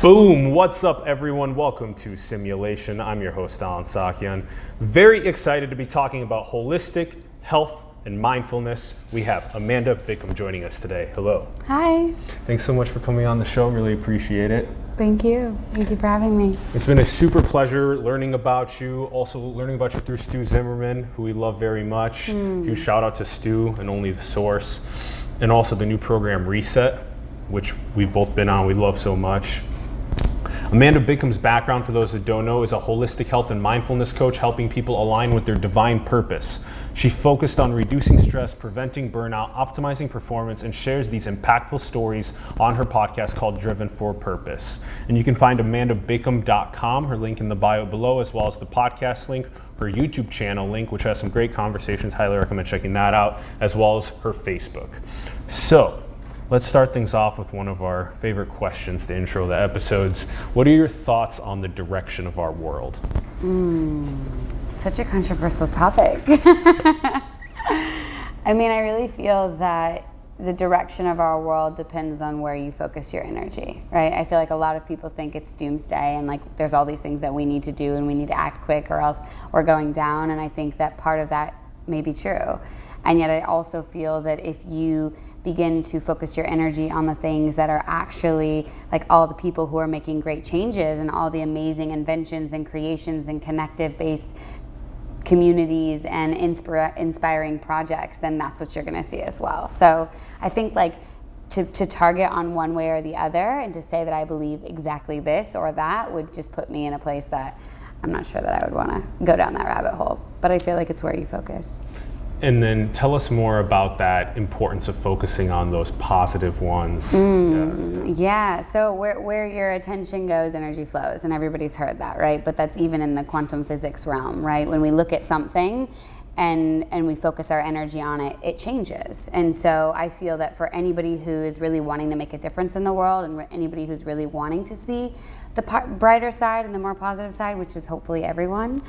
Boom! What's up, everyone? Welcome to Simulation. I'm your host, Alan Sakyan. Very excited to be talking about holistic health and mindfulness. We have Amanda Biccum joining us today. Hello. Hi. Thanks so much for coming on the show. Really appreciate it. Thank you. Thank you for having me. It's been a super pleasure learning about you, also learning about you through Stu Zimmerman, who we love very much. Huge shout out to Stu and Only the Source. And also the new program Reset, which we've both been on, we love so much. Amanda Biccum's background, for those that don't know, is a holistic health and mindfulness coach helping people align with their divine purpose. She focused on reducing stress, preventing burnout, optimizing performance, and shares these impactful stories on her podcast called Driven for Purpose. And you can find amandabiccum.com, her link in the bio below, as well as the podcast link, her YouTube channel link, which has some great conversations. Highly recommend checking that out, as well as her Facebook. So, let's start things off with one of our favorite questions to intro the episodes. What are your thoughts on the direction of our world? Such a controversial topic. I mean, I really feel that the direction of our world depends on where you focus your energy, right? I feel like a lot of people think it's doomsday and like there's all these things that we need to do and we need to act quick or else we're going down. And I think that part of that may be true. And yet I also feel that if you begin to focus your energy on the things that are actually like all the people who are making great changes and all the amazing inventions and creations and connective based communities and inspiring projects, then that's what you're going to see as well. So I think like to target on one way or the other and to say that I believe exactly this or that would just put me in a place that I'm not sure that I would want to go down that rabbit hole. But I feel like it's where you focus. And then tell us more about that importance of focusing on those positive ones. Yeah, so where your attention goes, energy flows, and everybody's heard that, right? But that's even in the quantum physics realm, right? When we look at something and we focus our energy on it, it changes. And so I feel that for anybody who is really wanting to make a difference in the world and anybody who's really wanting to see the brighter side and the more positive side, which is hopefully everyone,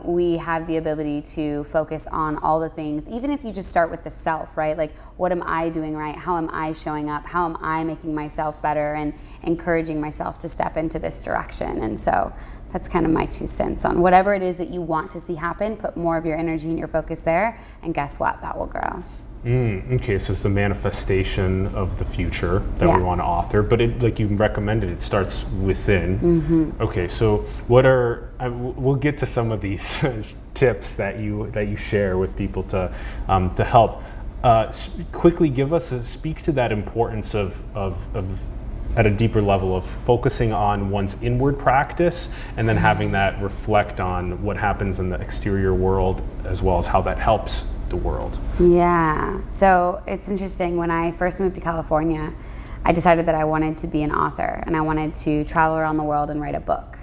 we have the ability to focus on all the things, even if you just start with the self, right? Like, what am I doing right? How am I showing up? How am I making myself better and encouraging myself to step into this direction? And so that's kind of my 2 cents on whatever it is that you want to see happen, put more of your energy and your focus there, and guess what? That will grow. Okay, so it's the manifestation of the future that we want to author, but it, like you recommended, it starts within. Okay, so we'll get to some of these tips that you share with people to help. Quickly speak to that importance of at a deeper level of focusing on one's inward practice and then having that reflect on what happens in the exterior world as well as how that helps the world. Yeah, so it's interesting. When I first moved to California, I decided that I wanted to be an author and I wanted to travel around the world and write a book.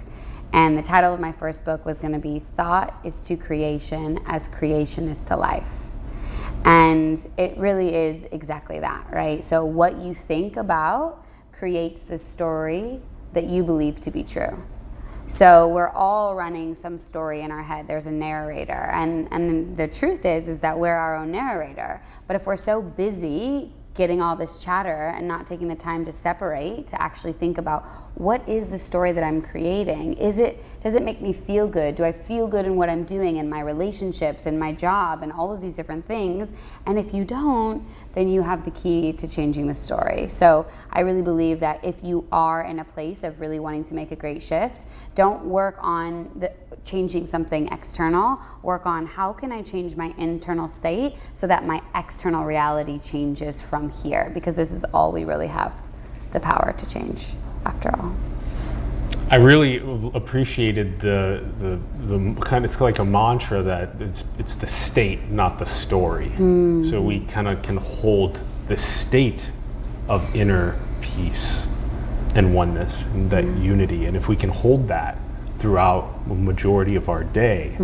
And the title of my first book was going to be Thought is to Creation as Creation is to Life. And it really is exactly that, right? So what you think about creates the story that you believe to be true. So we're all running some story in our head. There's a narrator, and the truth is that we're our own narrator. But if we're so busy getting all this chatter and not taking the time to separate, to actually think about what is the story that I'm creating? Does it make me feel good? Do I feel good in what I'm doing in my relationships and my job and all of these different things? And if you don't, then you have the key to changing the story. So I really believe that if you are in a place of really wanting to make a great shift, don't work on changing something external. Work on how can I change my internal state so that my external reality changes from here, because this is all we really have the power to change after all. I really appreciated the kind of, it's like a mantra that it's the state, not the story. So we kind of can hold the state of inner peace and oneness and that unity. And if we can hold that throughout the majority of our day,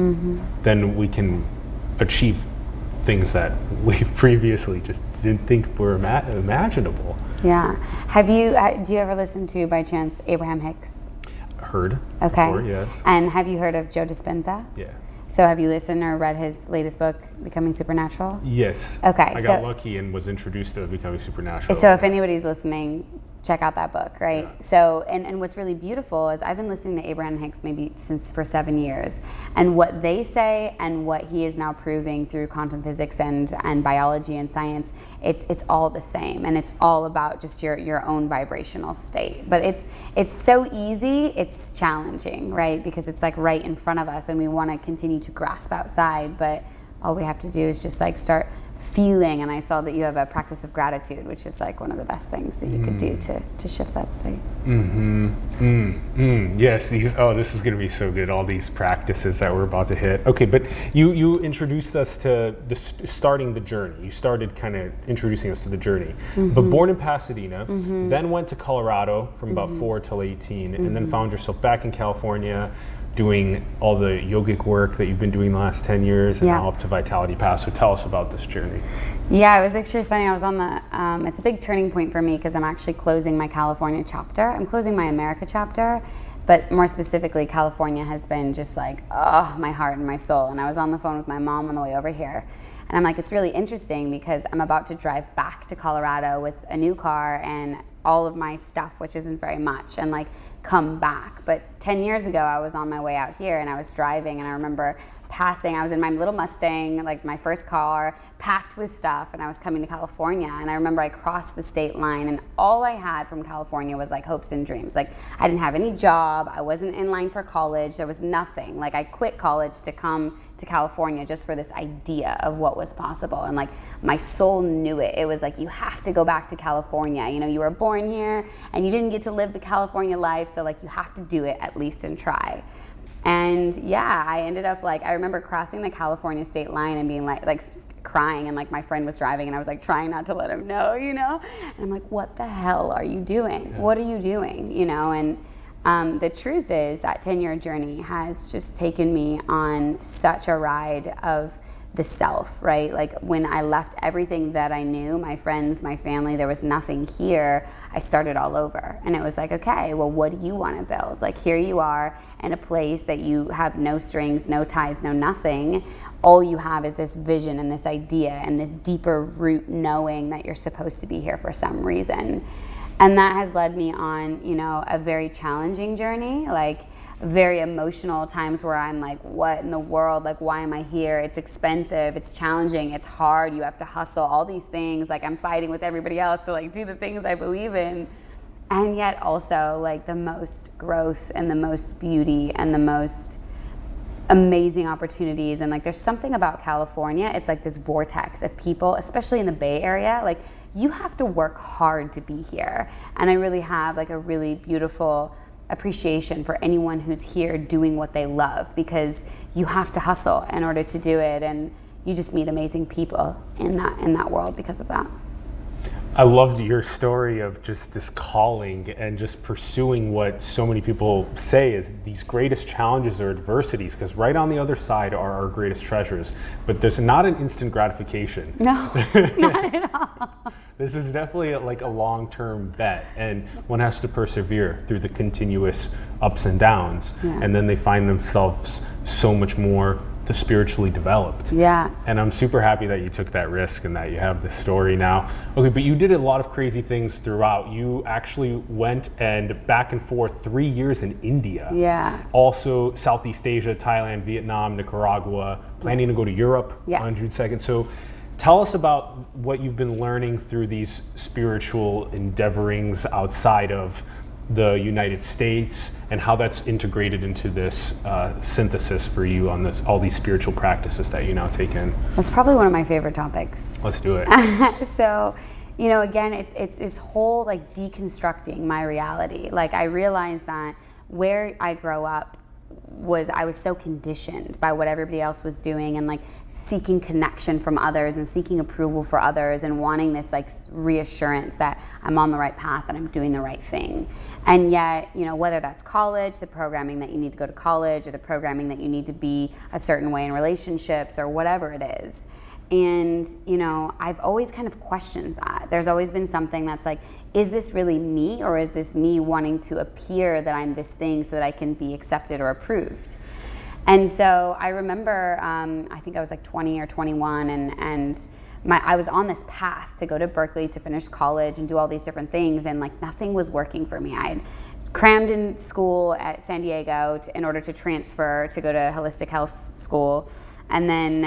then we can achieve things that we previously just didn't think were imaginable. Yeah. Do you ever listen to, by chance, Abraham Hicks? Heard. Okay. Before, yes. And have you heard of Joe Dispenza? Yeah. So have you listened or read his latest book, Becoming Supernatural? Yes. Okay. I got lucky and was introduced to Becoming Supernatural. So if anybody's listening, check out that book, right? Yeah. So, and what's really beautiful is I've been listening to Abraham Hicks maybe for 7 years, and what they say and what he is now proving through quantum physics and biology and science, it's all the same, and it's all about just your own vibrational state. But it's so easy, it's challenging, right? Because it's like right in front of us, and we want to continue to grasp outside, but all we have to do is just like start feeling. And I saw that you have a practice of gratitude, which is like one of the best things that you could do to shift that state. Yes, this is going to be so good, all these practices that we're about to hit. Okay, but you introduced us to starting the journey. You started kind of introducing us to the journey. But born in Pasadena, then went to Colorado from about 4 till 18, and then found yourself back in California doing all the yogic work that you've been doing the last 10 years, and now up to Vitality Path. So tell us about this journey. Yeah, it was actually funny. I was on it's a big turning point for me because I'm actually closing my California chapter. I'm closing my America chapter, but more specifically, California has been just like, my heart and my soul. And I was on the phone with my mom on the way over here. And I'm like, it's really interesting because I'm about to drive back to Colorado with a new car and all of my stuff, which isn't very much, and like come back. But 10 years ago, I was on my way out here and I was driving, and I remember I was in my little Mustang, like my first car, packed with stuff, and I was coming to California. And I remember I crossed the state line, and all I had from California was like hopes and dreams. Like I didn't have any job, I wasn't in line for college, there was nothing. Like I quit college to come to California just for this idea of what was possible. And like my soul knew it. It was like, you have to go back to California. You know, you were born here and you didn't get to live the California life, so like you have to do it at least and try. And yeah, I ended up I remember crossing the California state line and being like crying, and like my friend was driving and I was like trying not to let him know, you know? And I'm like, what the hell are you doing? Yeah. What are you doing? You know, and the truth is that 10-year journey has just taken me on such a ride of the self, right? Like when I left everything that I knew, my friends, my family, there was nothing here, I started all over. And it was like, okay, well, what do you want to build? Like here you are in a place that you have no strings, no ties, no nothing. All you have is this vision and this idea and this deeper root knowing that you're supposed to be here for some reason. And that has led me on, you know, a very challenging journey, like very emotional times where I'm like, what in the world? Like, why am I here? It's expensive, it's challenging, it's hard, you have to hustle, all these things. Like I'm fighting with everybody else to like do the things I believe in. And yet also like the most growth and the most beauty and the most amazing opportunities. And like there's something about California, it's like this vortex of people, especially in the Bay Area, like you have to work hard to be here. And I really have like a really beautiful appreciation for anyone who's here doing what they love, because you have to hustle in order to do it, and you just meet amazing people in that world because of that. I loved your story of just this calling and just pursuing what so many people say is these greatest challenges or adversities, because right on the other side are our greatest treasures. But there's not an instant gratification. No, not at all. This is definitely like a long-term bet, and one has to persevere through the continuous ups and downs, and then they find themselves so much more spiritually developed. Yeah. And I'm super happy that you took that risk and that you have this story now. Okay, but you did a lot of crazy things throughout. You actually went and back and forth 3 years in India. Yeah. Also Southeast Asia, Thailand, Vietnam, Nicaragua, planning to go to Europe on June 2nd. So tell us about what you've been learning through these spiritual endeavorings outside of the United States, and how that's integrated into this synthesis for you on all these spiritual practices that you now take in. That's probably one of my favorite topics. Let's do it. So, you know, again, it's this whole like deconstructing my reality. Like I realized that where I grow up I was so conditioned by what everybody else was doing, and like seeking connection from others and seeking approval for others and wanting this like reassurance that I'm on the right path and I'm doing the right thing. And yet, you know, whether that's college, the programming that you need to go to college, or the programming that you need to be a certain way in relationships, or whatever it is. And, you know, I've always kind of questioned that. There's always been something that's like, is this really me, or is this me wanting to appear that I'm this thing so that I can be accepted or approved? And so I remember, I think I was like 20 or 21, and I was on this path to go to Berkeley to finish college and do all these different things, and like nothing was working for me. I had crammed in school at San Diego in order to transfer to go to Holistic Health School, and then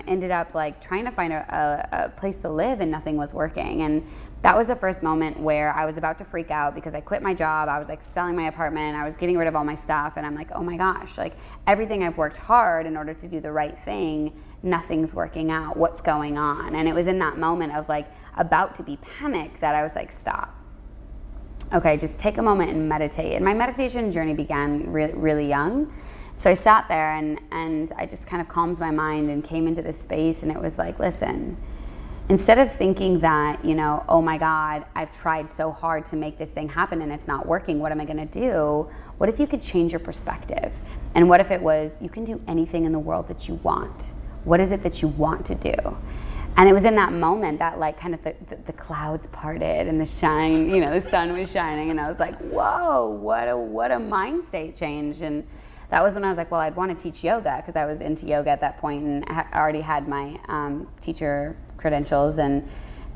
ended up like trying to find a place to live, and nothing was working. And that was the first moment where I was about to freak out because I quit my job. I was like selling my apartment. I was getting rid of all my stuff, and I'm like, oh my gosh, like everything I've worked hard in order to do the right thing, nothing's working out. What's going on? And it was in that moment of like about to be panicked that I was like, stop. Okay, just take a moment and meditate. And my meditation journey began really young. So I sat there and I just kind of calmed my mind and came into this space, and it was like, listen, instead of thinking that, you know, oh my God, I've tried so hard to make this thing happen and it's not working, what am I gonna do? What if you could change your perspective? And what if it was, you can do anything in the world that you want? What is it that you want to do? And it was in that moment that like kind of the clouds parted and the shine, you know, the sun was shining, and I was like, whoa, what a mind state change. And that was when I was like, well, I'd want to teach yoga, because I was into yoga at that point and already had my teacher credentials. And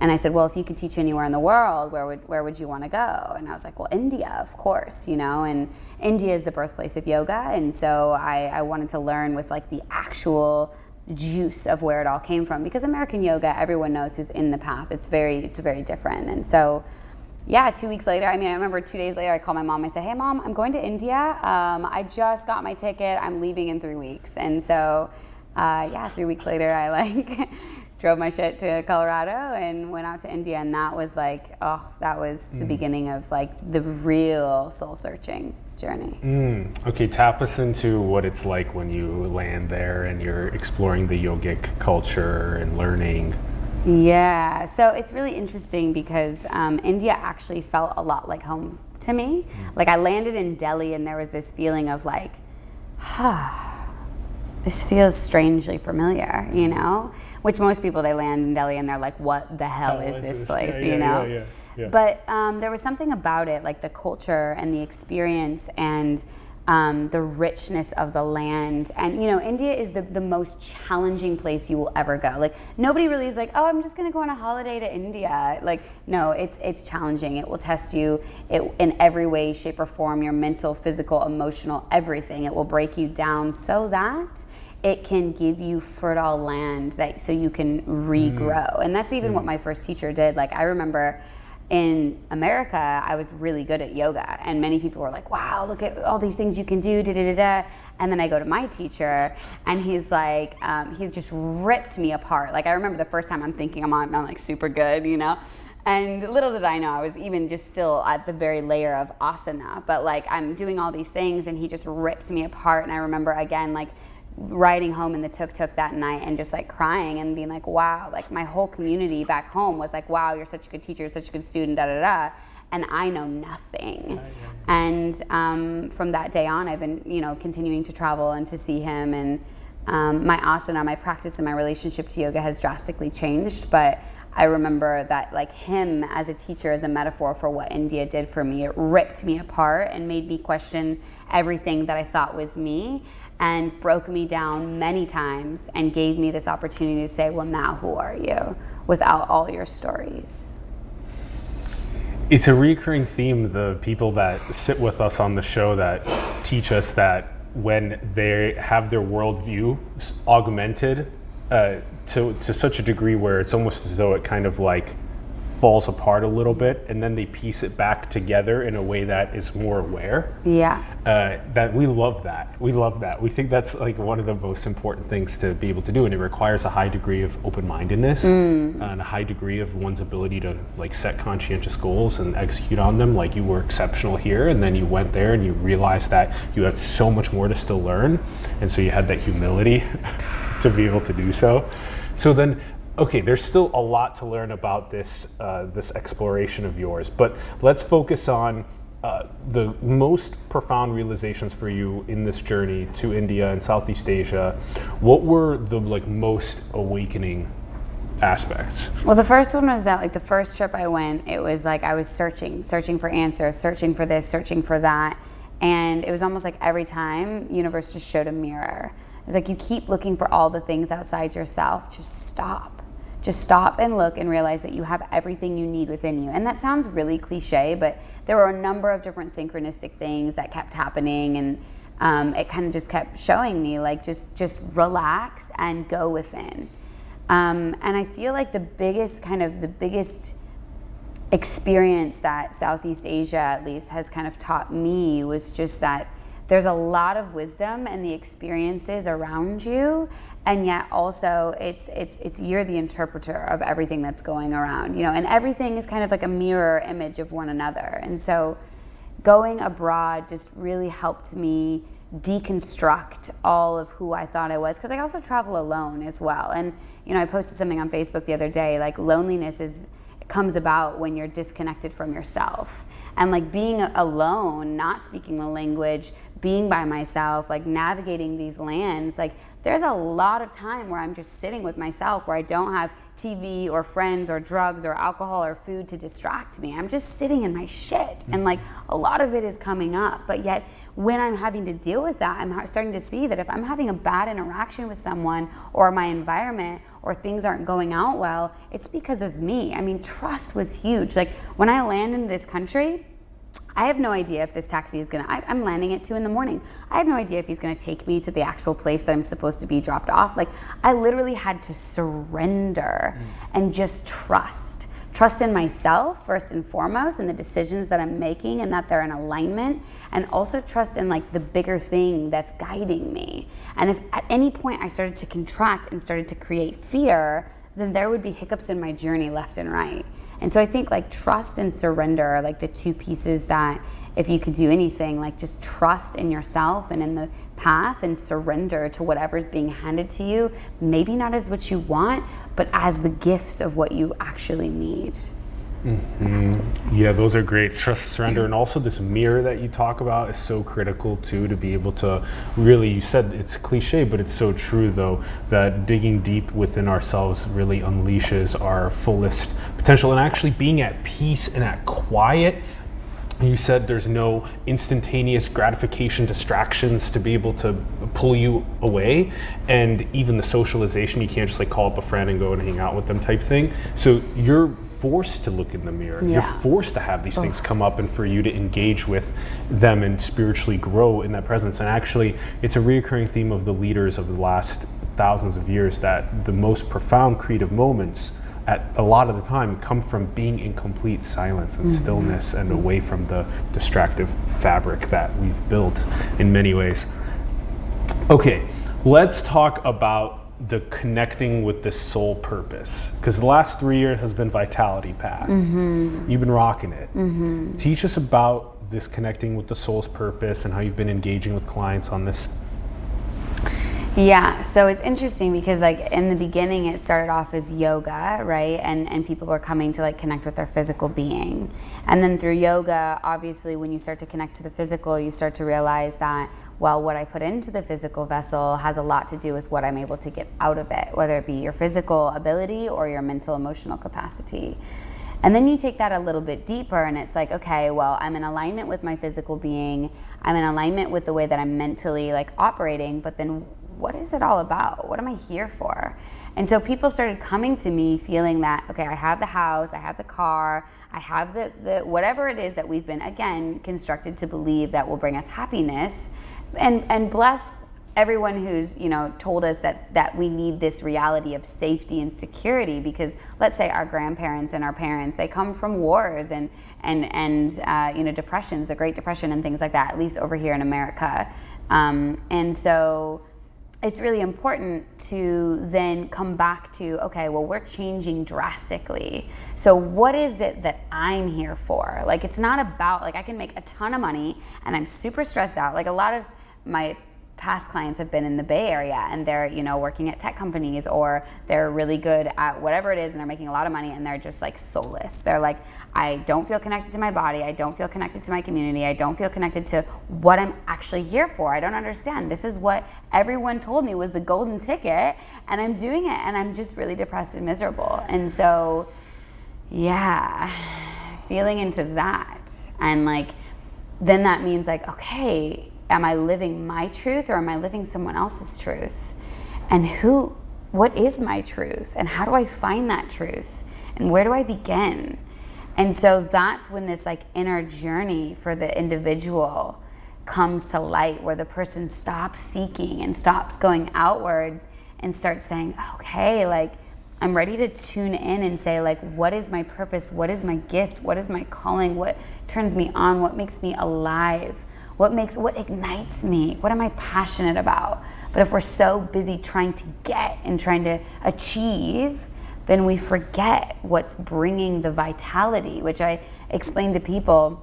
I said, well, if you could teach anywhere in the world, where would you want to go? And I was like, well, India, of course, you know, and India is the birthplace of yoga. And so I wanted to learn with like the actual juice of where it all came from, because American yoga, everyone knows who's in the path. It's very different. And so yeah, 2 weeks later, I remember 2 days later, I called my mom. I said, hey mom, I'm going to India. I just got my ticket. I'm leaving in 3 weeks. And so 3 weeks later, I like drove my shit to Colorado and went out to India. And that was like, that was the beginning of like the real soul searching journey. Okay, tap us into what it's like when you land there and you're exploring the yogic culture and learning. Yeah, so it's really interesting because India actually felt a lot like home to me. Like I landed in Delhi and there was this feeling of like, this feels strangely familiar, you know? Which most people, they land in Delhi and they're like, what the hell is this place, you know? Yeah. But there was something about it, like the culture and the experience and the richness of the land. And you know, India is the most challenging place you will ever go. Like nobody really is like, oh, I'm just gonna go on a holiday to India. Like no, it's challenging. It will test you in every way, shape or form, your mental, physical, emotional, everything. It will break you down so that it can give you fertile land so you can regrow. And that's even what my first teacher did. Like I remember in America, I was really good at yoga, and many people were like, wow, look at all these things you can do, and then I go to my teacher, and he's like, he just ripped me apart. Like I remember the first time I'm thinking I'm like super good, you know? And little did I know, I was even just still at the very layer of asana, but like I'm doing all these things, and he just ripped me apart. And I remember again, like riding home in the tuk-tuk that night and just like crying and being like, wow, like my whole community back home was like, wow, you're such a good teacher, such a good student, and I know nothing. And from that day on, I've been, you know, continuing to travel and to see him, and my asana, my practice and my relationship to yoga has drastically changed. But I remember that like him as a teacher, as a metaphor for what India did for me, it ripped me apart and made me question everything that I thought was me, and broke me down many times and gave me this opportunity to say, well, now who are you without all your stories? It's a recurring theme, the people that sit with us on the show that teach us that when they have their worldview augmented to such a degree where it's almost as though it kind of like falls apart a little bit, and then they piece it back together in a way that is more aware. Yeah. That we love that. We think that's like one of the most important things to be able to do, and it requires a high degree of open-mindedness and a high degree of one's ability to like set conscientious goals and execute on them. Like you were exceptional here, and then you went there and you realized that you had so much more to still learn, and so you had that humility to be able to do so. So then, okay, there's still a lot to learn about this exploration of yours, but let's focus on the most profound realizations for you in this journey to India and Southeast Asia. What were the like most awakening aspects? Well, the first one was that like the first trip I went, it was like I was searching for answers, searching for this, searching for that, and it was almost like every time universe just showed a mirror. It's like you keep looking for all the things outside yourself. Just stop. Just stop and look and realize that you have everything you need within you. And that sounds really cliche, but there were a number of different synchronistic things that kept happening, and it kind of just kept showing me like just relax and go within. And I feel like the biggest experience that Southeast Asia at least has kind of taught me was just that there's a lot of wisdom and the experiences around you, and yet also it's you're the interpreter of everything that's going around, you know, and everything is kind of like a mirror image of one another. And so going abroad just really helped me deconstruct all of who I thought I was, because I also travel alone as well. And you know, I posted something on Facebook the other day, like loneliness comes about when you're disconnected from yourself. And like being alone, not speaking the language, being by myself, like navigating these lands, like there's a lot of time where I'm just sitting with myself, where I don't have TV or friends or drugs or alcohol or food to distract me. I'm just sitting in my shit. And like a lot of it is coming up, but yet when I'm having to deal with that, I'm starting to see that if I'm having a bad interaction with someone or my environment, or things aren't going out well, it's because of me. I mean, trust was huge. Like when I land in this country, I have no idea if this taxi is I'm landing at 2 a.m. I have no idea if he's gonna take me to the actual place that I'm supposed to be dropped off. Like I literally had to surrender and just trust. Trust in myself first and foremost, and the decisions that I'm making, and that they're in alignment, and also trust in like the bigger thing that's guiding me. And if at any point I started to contract and started to create fear, then there would be hiccups in my journey left and right. And so I think like trust and surrender are like the two pieces that, if you could do anything, like just trust in yourself and in the path, and surrender to whatever's being handed to you, maybe not as what you want, but as the gifts of what you actually need. Yeah, those are great. Trust, surrender, and also this mirror that you talk about is so critical too, to be able to really, you said it's cliche, but it's so true though, that digging deep within ourselves really unleashes our fullest potential, and actually being at peace and at quiet. You said there's no instantaneous gratification distractions to be able to pull you away, and even the socialization, you can't just like call up a friend and go and hang out with them type thing. So you're forced to look in the mirror. Yeah. You're forced to have these things come up, and for you to engage with them and spiritually grow in that presence. And actually, it's a reoccurring theme of the leaders of the last thousands of years, that the most profound creative moments at a lot of the time come from being in complete silence and stillness, and away from the distractive fabric that we've built in many ways. Okay, let's talk about the connecting with the soul purpose, because the last 3 years has been Vitality Path. You've been rocking it. Teach us about this connecting with the soul's purpose, and how you've been engaging with clients on this. Yeah, so it's interesting because like in the beginning it started off as yoga, right? And people were coming to like connect with their physical being. And then through yoga, obviously when you start to connect to the physical, you start to realize that, well, what I put into the physical vessel has a lot to do with what I'm able to get out of it, whether it be your physical ability or your mental emotional capacity. And then you take that a little bit deeper, and it's like, okay, well, I'm in alignment with my physical being, I'm in alignment with the way that I'm mentally like operating, but then what is it all about? What am I here for? And so people started coming to me feeling that, okay, I have the house, I have the car, I have the whatever it is that we've been, again, constructed to believe that will bring us happiness, and bless everyone who's, you know, told us that we need this reality of safety and security, because let's say our grandparents and our parents, they come from wars and you know, depressions, the Great Depression and things like that, at least over here in America. And so it's really important to then come back to, okay, well, we're changing drastically. So what is it that I'm here for? Like, it's not about, like, I can make a ton of money and I'm super stressed out. Like, a lot of my past clients have been in the Bay Area, and they're, you know, working at tech companies, or they're really good at whatever it is, and they're making a lot of money, and they're just like soulless. They're like, I don't feel connected to my body, I don't feel connected to my community, I don't feel connected to what I'm actually here for. I don't understand. This is what everyone told me was the golden ticket, and I'm doing it, and I'm just really depressed and miserable. And so, yeah, feeling into that, and like, then that means like, okay, am I living my truth, or am I living someone else's truth? And what is my truth? And how do I find that truth? And where do I begin? And so that's when this like inner journey for the individual comes to light, where the person stops seeking and stops going outwards and starts saying, okay, like I'm ready to tune in and say, like, what is my purpose? What is my gift? What is my calling? What turns me on? What makes me alive? What ignites me? What am I passionate about? But if we're so busy trying to get and trying to achieve, then we forget what's bringing the vitality, which I explain to people.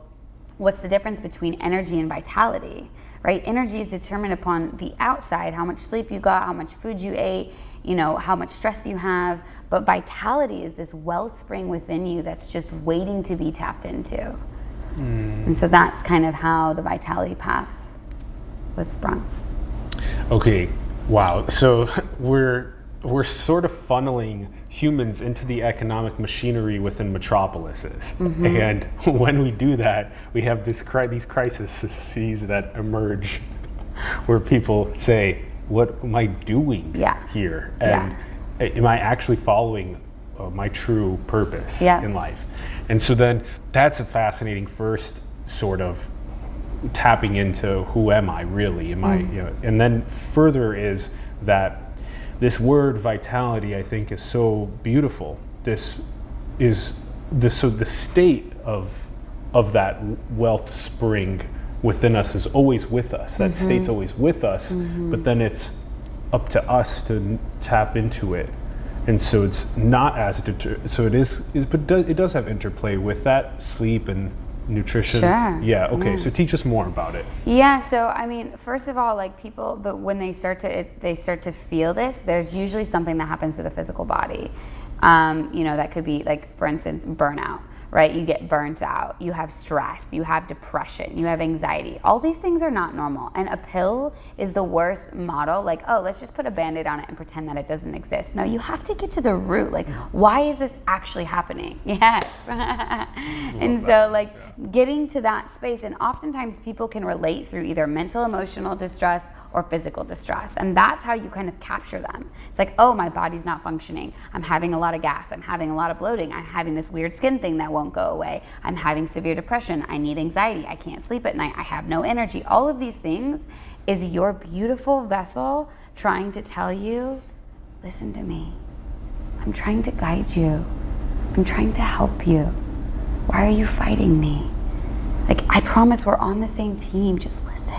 What's the difference between energy and vitality, right? Energy is determined upon the outside, how much sleep you got, how much food you ate, how much stress you have. But vitality is this wellspring within you that's just waiting to be tapped into. And so that's kind of how the vitality path was sprung. Okay, wow. So we're sort of funneling humans into the economic machinery within metropolises. And when we do that, we have these crises that emerge where people say, what am I doing here? And am I actually following my true purpose in life? And so then that's a fascinating first sort of tapping into who am I really? And then further is that this word vitality, I think, is so beautiful. So the state of that wealth spring within us is always with us. That state's always with us, but then it's up to us to tap into it. And so it's not as but it does have interplay with that sleep and nutrition. Sure. Yeah. Okay. So teach us more about it. Yeah. So I mean, first of all, like people, when they start to feel this, there's usually something that happens to the physical body. That could be like, for instance, burnout. Right? You get burnt out, you have stress, you have depression, you have anxiety. All these things are not normal. And a pill is the worst model. Like, oh, let's just put a Band-Aid on it and pretend that it doesn't exist. No, you have to get to the root. Like, why is this actually happening? Yes. And so like getting to that space, and oftentimes people can relate through either mental, emotional distress or physical distress. And that's how you kind of capture them. It's like, oh, my body's not functioning. I'm having a lot of gas. I'm having a lot of bloating. I'm having this weird skin thing that won't go away. I'm having severe depression. I need anxiety. I can't sleep at night. I have no energy. All of these things is your beautiful vessel trying to tell you, listen to me. I'm trying to guide you. I'm trying to help you. Why are you fighting me? Like, I promise we're on the same team. Just listen.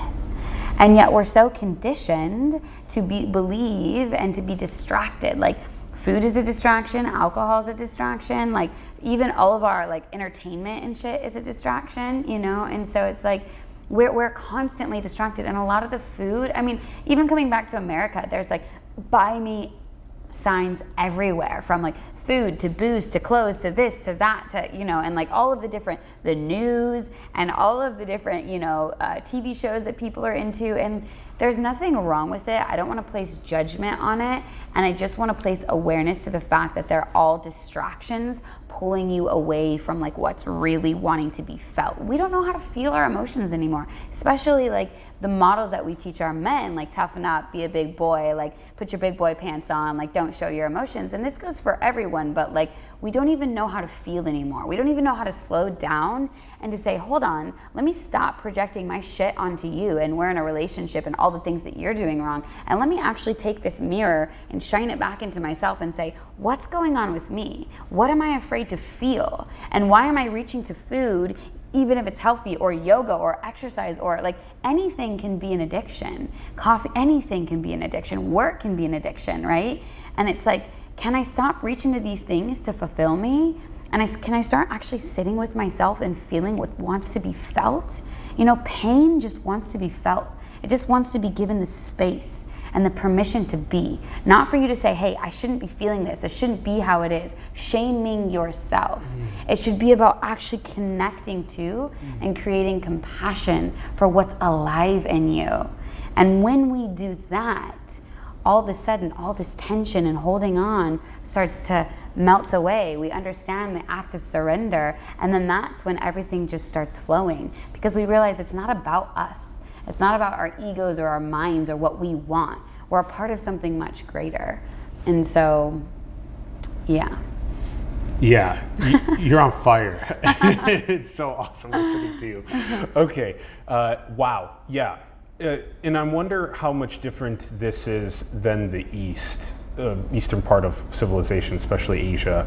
And yet we're so conditioned to believe and to be distracted. Like, food is a distraction, alcohol is a distraction, like even all of our like entertainment and shit is a distraction, And so it's like we're constantly distracted. And a lot of the food, I mean, even coming back to America, there's like buy me signs everywhere, from like food to booze to clothes to this to that to and like all of the news and all of the different TV shows that people are into. And there's nothing wrong with it. I don't want to place judgment on it, and I just want to place awareness to the fact that they're all distractions pulling you away from like what's really wanting to be felt. We don't know how to feel our emotions anymore, especially like the models that we teach our men, like toughen up, be a big boy, like put your big boy pants on, like don't show your emotions. And this goes for everyone, but like we don't even know how to feel anymore. We don't even know how to slow down and to say, hold on, let me stop projecting my shit onto you, and we're in a relationship and all the things that you're doing wrong, and let me actually take this mirror and shine it back into myself and say, what's going on with me? What am I afraid to feel? And why am I reaching to food, even if it's healthy, or yoga or exercise, or like anything can be an addiction. Coffee, anything can be an addiction. Work can be an addiction, right? And it's like, can I stop reaching to these things to fulfill me? And can I start actually sitting with myself and feeling what wants to be felt? Pain just wants to be felt. It just wants to be given the space and the permission to be. Not for you to say, hey, I shouldn't be feeling this. This shouldn't be how it is. Shaming yourself. It should be about actually connecting to and creating compassion for what's alive in you. And when we do that, all of a sudden, all this tension and holding on starts to melt away. We understand the act of surrender, and then that's when everything just starts flowing, because we realize it's not about us. It's not about our egos or our minds or what we want. We're a part of something much greater. And so, yeah. Yeah, you're on fire. It's so awesome listening to you. Okay, wow, yeah. And I wonder how much different this is than the eastern part of civilization, especially Asia.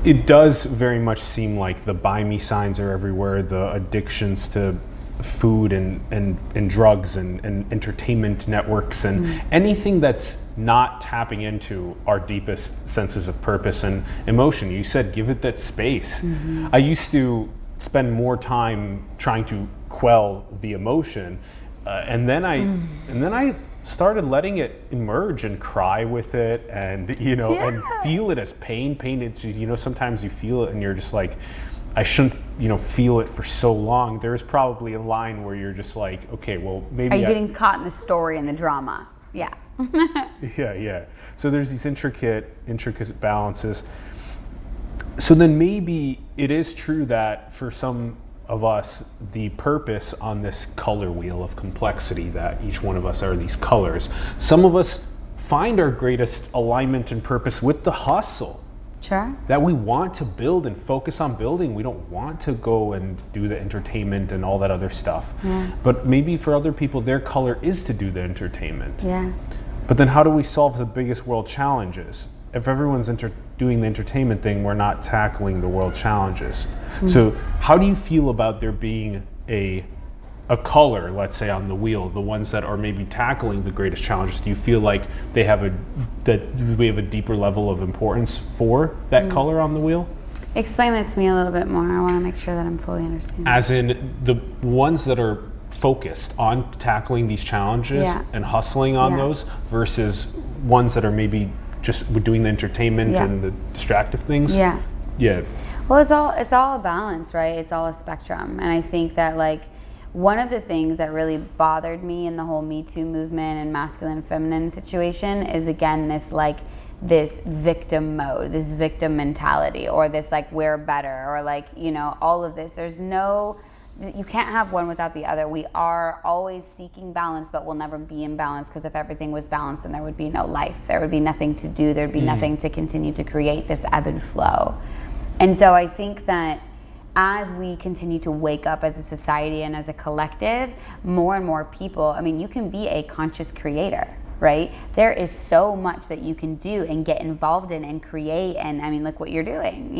It does very much seem like the buy me signs are everywhere, the addictions to food and drugs and entertainment networks and anything that's not tapping into our deepest senses of purpose and emotion. You said give it that space. I used to spend more time trying to quell the emotion, and then I started letting it emerge and cry with it, and and feel it as pain. It's just, sometimes you feel it and you're just like, I shouldn't, feel it for so long. There's probably a line where you're just like, okay, well, maybe. Are you getting caught in the story and the drama? Yeah. Yeah. So there's these intricate balances. So then maybe it is true that for some of us, the purpose on this color wheel of complexity, that each one of us are these colors, some of us find our greatest alignment and purpose with the hustle. Sure. That we want to build and focus on building. We don't want to go and do the entertainment and all that other stuff. Yeah. But maybe for other people, their color is to do the entertainment. Yeah. But then how do we solve the biggest world challenges? If everyone's doing the entertainment thing, we're not tackling the world challenges. So how do you feel about there being a color, let's say, on the wheel, the ones that are maybe tackling the greatest challenges? Do you feel like we have a deeper level of importance for that color on the wheel? Explain that to me a little bit more. I want to make sure that I'm fully understanding. As in the ones that are focused on tackling these challenges and hustling on those versus ones that are maybe just doing the entertainment and the distractive things? Yeah. Well, it's all a balance, right? It's all a spectrum. And I think that one of the things that really bothered me in the whole Me Too movement and masculine feminine situation is, again, this victim mode, this victim mentality, or this we're better, or all of this. You can't have one without the other. We are always seeking balance, but we'll never be in balance, because if everything was balanced, then there would be no life. There would be nothing to do. There'd be nothing to continue to create this ebb and flow. And so I think that as we continue to wake up as a society and as a collective, more and more people, you can be a conscious creator, right? There is so much that you can do and get involved in and create. And look what you're doing,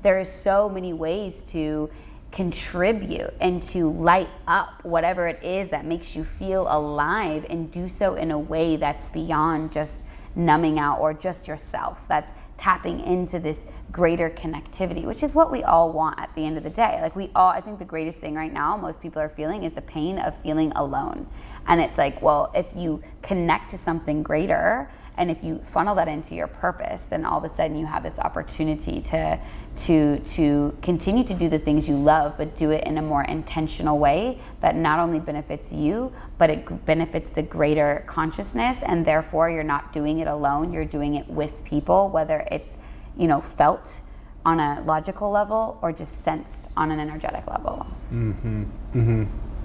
there is so many ways to contribute and to light up whatever it is that makes you feel alive, and do so in a way that's beyond just numbing out or just yourself, that's tapping into this greater connectivity, which is what we all want at the end of the day. I think the greatest thing right now most people are feeling is the pain of feeling alone. And it's well, if you connect to something greater and if you funnel that into your purpose, then all of a sudden you have this opportunity to continue to do the things you love, but do it in a more intentional way that not only benefits you, but it benefits the greater consciousness, and therefore you're not doing it alone, you're doing it with people, whether it's felt on a logical level or just sensed on an energetic level.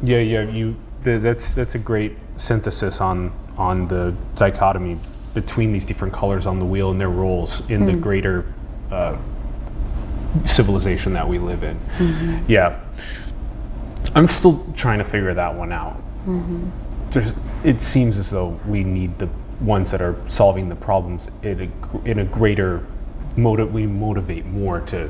That's a great synthesis on the dichotomy between these different colors on the wheel and their roles in the greater civilization that we live in. Yeah, I'm still trying to figure that one out. It seems as though we need the ones that are solving the problems in a greater we motivate more to,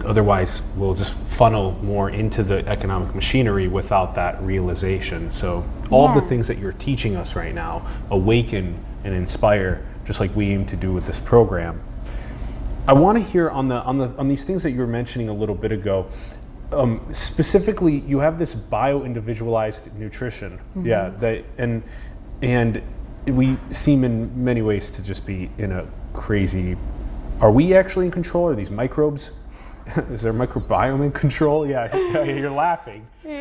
otherwise we'll just funnel more into the economic machinery without that realization. So all the things that you're teaching us right now, awaken and inspire, just like we aim to do with this program. I want to hear on these things that you were mentioning a little bit ago. Specifically, you have this bio-individualized nutrition. And we seem in many ways to just be in a crazy. Are we actually in control? Are these microbes? Is there microbiome in control? Yeah, you're laughing. The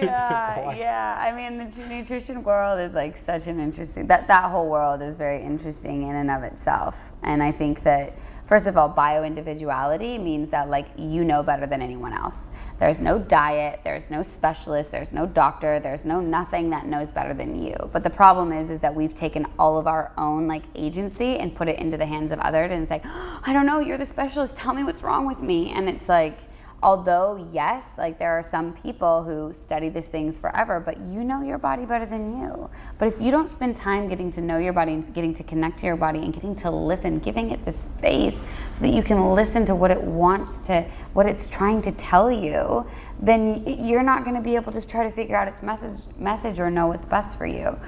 nutrition world is such an interesting, that whole world is very interesting in and of itself. And I think that First of all, bio-individuality means that like you know better than anyone else. There's no diet, there's no specialist, there's no doctor, there's no nothing that knows better than you. But the problem is that we've taken all of our own like agency and put it into the hands of others and say, oh, I don't know, you're the specialist, tell me what's wrong with me. And it's like, although yes, like there are some people who study these things forever, but you know your body better than you. But if you don't spend time getting to know your body and getting to connect to your body and getting to listen, giving it the space so that you can listen to what it wants to, what it's trying to tell you, then you're not going to be able to try to figure out its message or know what's best for you.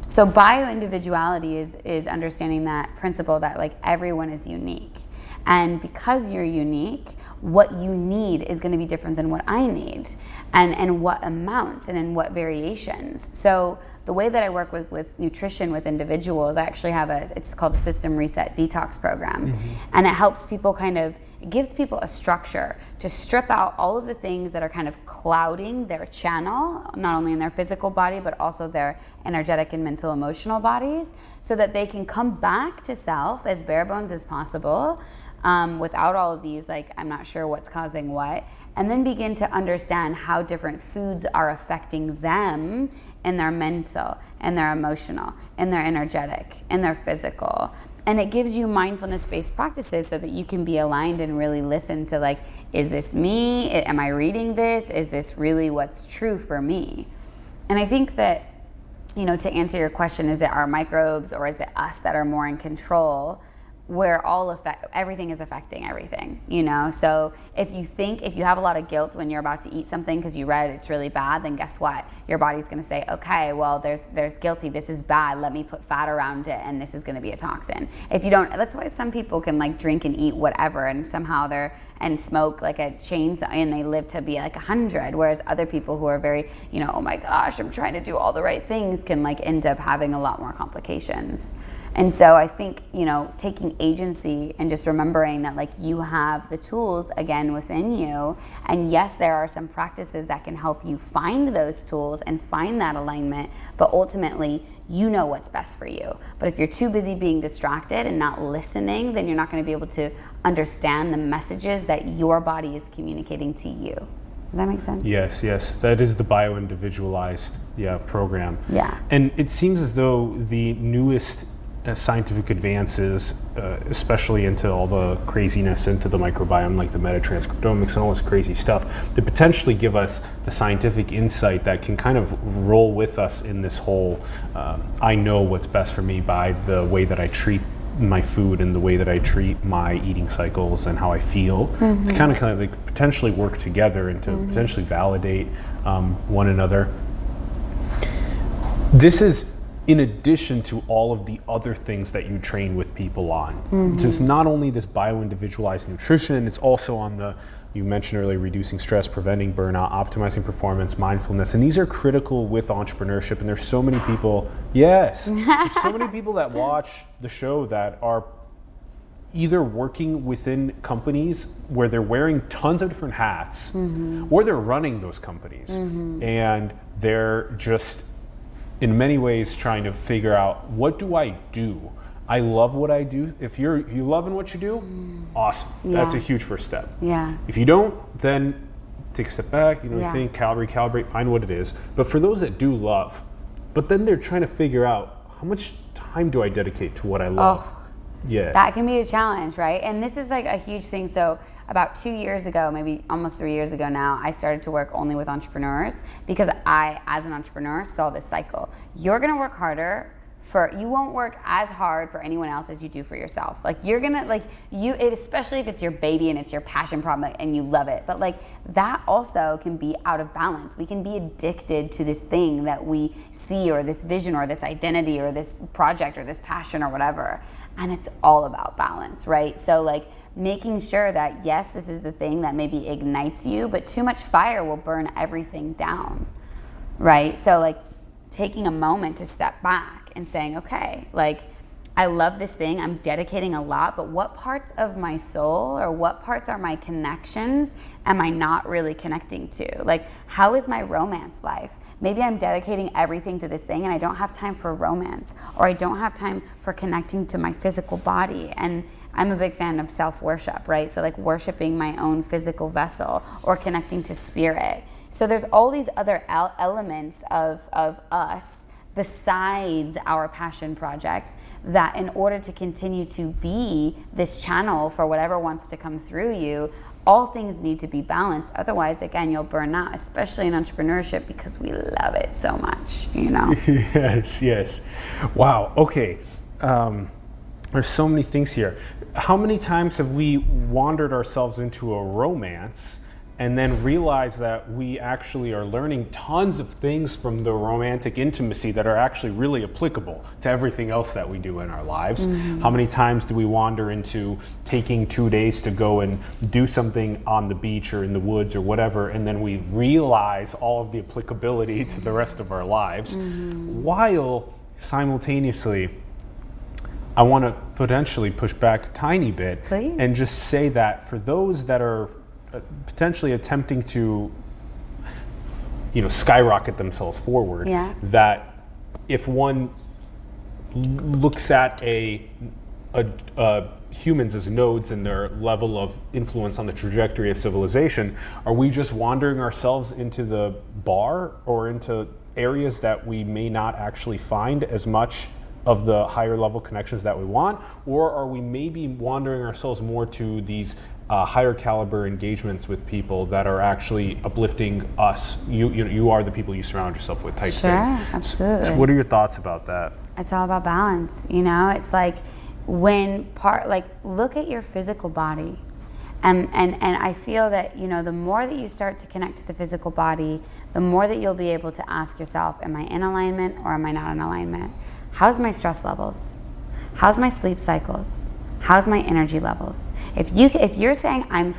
So bio-individuality is understanding that principle that like everyone is unique. And because you're unique, what you need is going to be different than what I need, and what amounts and in what variations. So the way that I work with nutrition with individuals, I actually have it's called a System Reset Detox program. And it helps people it gives people a structure to strip out all of the things that are kind of clouding their channel, not only in their physical body, but also their energetic and mental emotional bodies, so that they can come back to self as bare bones as possible, without all of these, like, I'm not sure what's causing what, and then begin to understand how different foods are affecting them in their mental, and their emotional, and their energetic, and their physical. And it gives you mindfulness-based practices so that you can be aligned and really listen to, like, is this me? Am I reading this? Is this really what's true for me? And I think that, you know, to answer your question, is it our microbes or is it us that are more in control? Where everything is affecting everything, you know? So if you have a lot of guilt when you're about to eat something because you read it's really bad, then guess what? Your body's gonna say, okay, well, there's guilty, this is bad, let me put fat around it, and this is gonna be a toxin. If you don't, that's why some people can like drink and eat whatever, and somehow and smoke like a chain, and they live to be like 100, whereas other people who are very, you know, oh my gosh, I'm trying to do all the right things, can like end up having a lot more complications. And so I think, you know, taking agency and just remembering that like you have the tools again within you, and yes, there are some practices that can help you find those tools and find that alignment, but ultimately you know what's best for you. But if you're too busy being distracted and not listening, then you're not going to be able to understand the messages that your body is communicating to you. Does that make sense? Yes. That is the bio-individualized program. Yeah. And it seems as though the newest scientific advances, especially into all the craziness into the microbiome, like the metatranscriptomics and all this crazy stuff, that potentially give us the scientific insight that can kind of roll with us in this whole, I know what's best for me by the way that I treat my food and the way that I treat my eating cycles and how I feel, to kind of like potentially work together and to potentially validate one another. This is in addition to all of the other things that you train with people on. So it's not only this bio-individualized nutrition, it's also on you mentioned earlier, reducing stress, preventing burnout, optimizing performance, mindfulness, and these are critical with entrepreneurship. And there's so many people, there's so many people that watch the show that are either working within companies where they're wearing tons of different hats, or they're running those companies, and they're just in many ways trying to figure out, what do I do? I love what I do. If you loving what you do, awesome. That's a huge first step. If you don't, then take a step back, think, recalibrate, find what it is. But for those that do love, but then they're trying to figure out, how much time do I dedicate to what I love? That can be a challenge, right? And this is like a huge thing. So about 2 years ago, maybe almost 3 years ago now, I started to work only with entrepreneurs because I, as an entrepreneur, saw this cycle. You're gonna work harder you won't work as hard for anyone else as you do for yourself. Like you're gonna, especially if it's your baby and it's your passion problem and you love it, but like that also can be out of balance. We can be addicted to this thing that we see, or this vision, or this identity, or this project, or this passion, or whatever. And it's all about balance, right? So like making sure that yes, this is the thing that maybe ignites you, but too much fire will burn everything down, right? So like taking a moment to step back and saying, okay, like I love this thing, I'm dedicating a lot, but what parts of my soul, or what parts are my connections, am I not really connecting to? Like, how is my romance life? Maybe I'm dedicating everything to this thing and I don't have time for romance, or I don't have time for connecting to my physical body. And I'm a big fan of self-worship, right? So like worshiping my own physical vessel or connecting to spirit. So there's all these other elements of us besides our passion project that in order to continue to be this channel for whatever wants to come through you, all things need to be balanced. Otherwise, again, you'll burn out, especially in entrepreneurship, because we love it so much, you know? Yes. Wow. Okay. There's so many things here. How many times have we wandered ourselves into a romance and then realized that we actually are learning tons of things from the romantic intimacy that are actually really applicable to everything else that we do in our lives? How many times do we wander into taking 2 days to go and do something on the beach or in the woods or whatever, and then we realize all of the applicability to the rest of our lives, while simultaneously, I want to potentially push back a tiny bit. Please. And just say that for those that are potentially attempting to, skyrocket themselves forward, that if one looks at humans as nodes in their level of influence on the trajectory of civilization, are we just wandering ourselves into the bar or into areas that we may not actually find as much of the higher level connections that we want, or are we maybe wandering ourselves more to these higher caliber engagements with people that are actually uplifting us? You are the people you surround yourself with type thing. Sure, absolutely. So what are your thoughts about that? It's all about balance, It's like look at your physical body. And I feel that, the more that you start to connect to the physical body, the more that you'll be able to ask yourself, am I in alignment or am I not in alignment? How's my stress levels? How's my sleep cycles? How's my energy levels? If you're saying I'm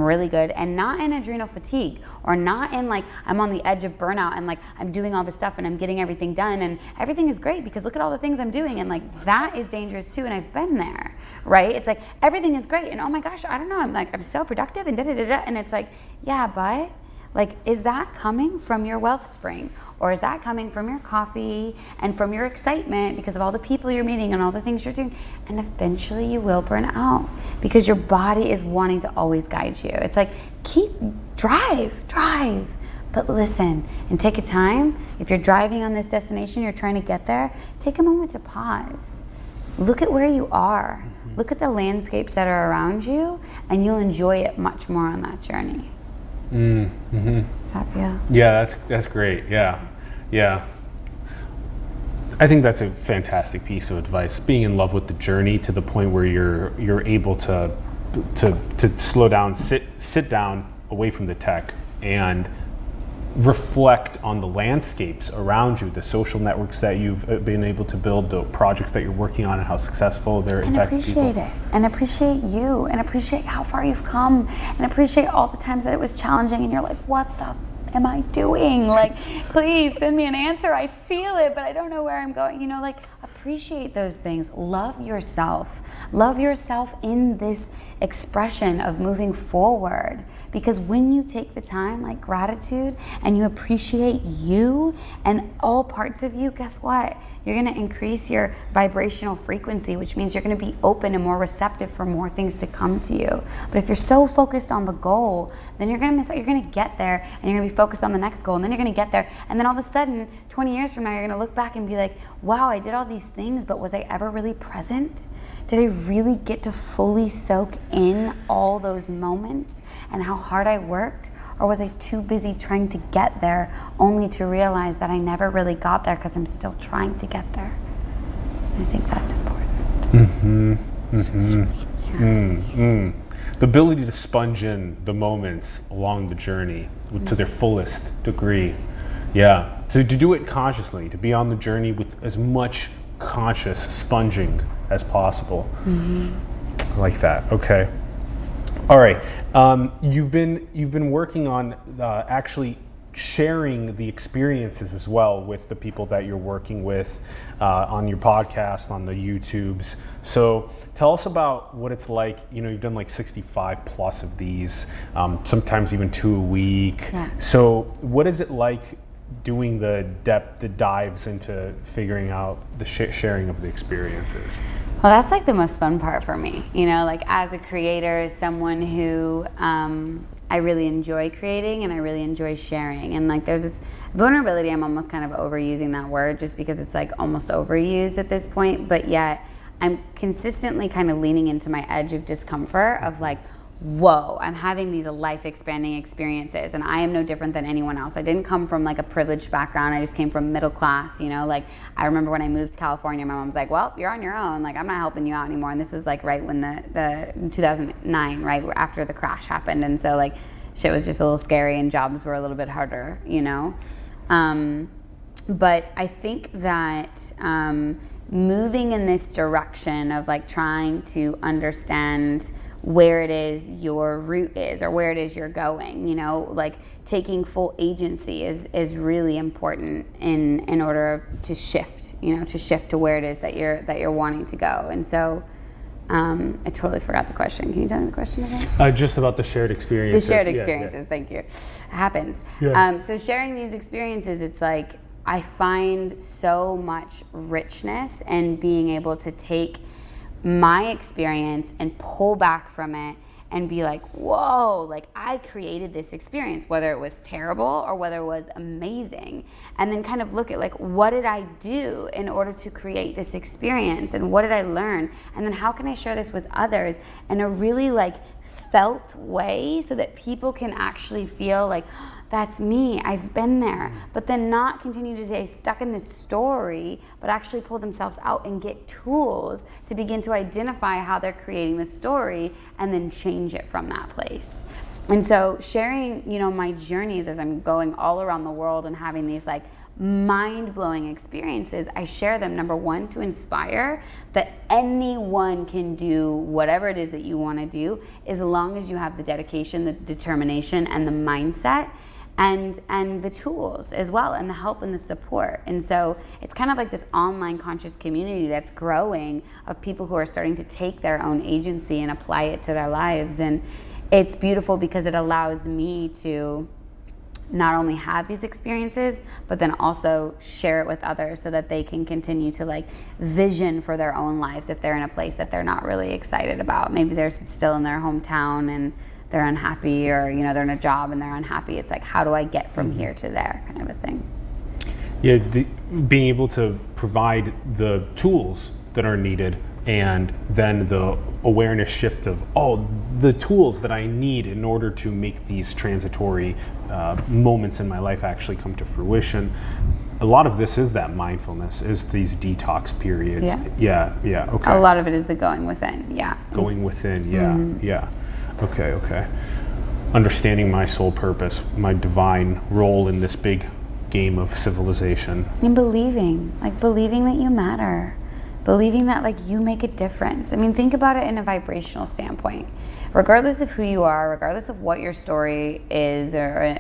really good and not in adrenal fatigue or not in I'm on the edge of burnout and I'm doing all this stuff and I'm getting everything done and everything is great because look at all the things I'm doing and that is dangerous too, and I've been there, right? It's everything is great and oh my gosh, I don't know, I'm so productive and da-da-da-da, and it's yeah, but is that coming from your wealth spring? Or is that coming from your coffee and from your excitement because of all the people you're meeting and all the things you're doing? And eventually you will burn out because your body is wanting to always guide you. It's drive, but listen and take a time. If you're driving on this destination, you're trying to get there, take a moment to pause. Look at where you are. Look at the landscapes that are around you, and you'll enjoy it much more on that journey. Does that feel? Yeah, that's great. Yeah. I think that's a fantastic piece of advice. Being in love with the journey to the point where you're able to slow down, sit down away from the tech, and reflect on the landscapes around you, the social networks that you've been able to build, the projects that you're working on, and how successful they're impacting people. And appreciate it, and appreciate you, and appreciate how far you've come, and appreciate all the times that it was challenging and you're what the am I doing? Please send me an answer. I feel it, but I don't know where I'm going. Appreciate those things. Love yourself. Love yourself in this expression of moving forward. Because when you take the time, gratitude, and you appreciate you and all parts of you, guess what? You're going to increase your vibrational frequency, which means you're going to be open and more receptive for more things to come to you. But if you're so focused on the goal, then you're going to miss out. You're going to get there, and you're going to be focused on the next goal, and then you're going to get there, and then all of a sudden, 20 years from now, you're going to look back and be wow, I did all these things, but was I ever really present? Did I really get to fully soak in all those moments and how hard I worked? Or was I too busy trying to get there only to realize that I never really got there because I'm still trying to get there? I think that's important. The ability to sponge in the moments along the journey to their fullest degree. Yeah, to do it consciously, to be on the journey with as much conscious sponging as possible. I like that. Okay. All right. You've been working on actually sharing the experiences as well with the people that you're working with on your podcast, on the YouTubes. So tell us about what it's like. You've done 65 plus of these, sometimes even 2 a week. Yeah. So what is it like doing the dives into figuring out the sharing of the experiences? Well, that's like the most fun part for me, like as a creator, someone who I really enjoy creating and I really enjoy sharing. And like there's this vulnerability, I'm almost kind of overusing that word just because it's like almost overused at this point, but yet I'm consistently kind of leaning into my edge of discomfort of like, whoa, I'm having these life expanding experiences and I am no different than anyone else. I didn't come from like a privileged background. I just came from middle class, like I remember when I moved to California, my mom's like, well, you're on your own. Like I'm not helping you out anymore. And this was like right when the 2009, right after the crash happened. And so like shit was just a little scary and jobs were a little bit harder, But I think that moving in this direction of like trying to understand where it is your route is or where it is you're going, like taking full agency is really important in order to shift, to where it is that you're wanting to go. And so I totally forgot the question. Can you tell me the question again? Just about the shared experiences. The shared experiences, thank you. It happens. Yes. So sharing these experiences, it's like I find so much richness in being able to take my experience and pull back from it and be like, whoa, like I created this experience, whether it was terrible or whether it was amazing. And then kind of look at like, what did I do in order to create this experience? And what did I learn? And then how can I share this with others in a really like felt way so that people can actually feel like, that's me, I've been there, but then not continue to stay stuck in this story, but actually pull themselves out and get tools to begin to identify how they're creating the story and then change it from that place. And so sharing, my journeys as I'm going all around the world and having these like mind-blowing experiences, I share them, number one, to inspire that anyone can do whatever it is that you want to do as long as you have the dedication, the determination, and the mindset and the tools as well, and the help and the support. And so it's kind of like this online conscious community that's growing of people who are starting to take their own agency and apply it to their lives. And it's beautiful because it allows me to not only have these experiences, but then also share it with others so that they can continue to like vision for their own lives if they're in a place that they're not really excited about. Maybe they're still in their hometown and they're unhappy, or they're in a job and they're unhappy. It's like, how do I get from here to there, kind of a thing. Yeah, being able to provide the tools that are needed, and then the awareness shift of, the tools that I need in order to make these transitory moments in my life actually come to fruition. A lot of this is that mindfulness, is these detox periods. Yeah, okay. A lot of it is the going within, Going within, yeah. Okay. Understanding my soul purpose, my divine role in this big game of civilization. And believing that you matter. Believing that like you make a difference. I mean, think about it in a vibrational standpoint. Regardless of who you are, regardless of what your story is, or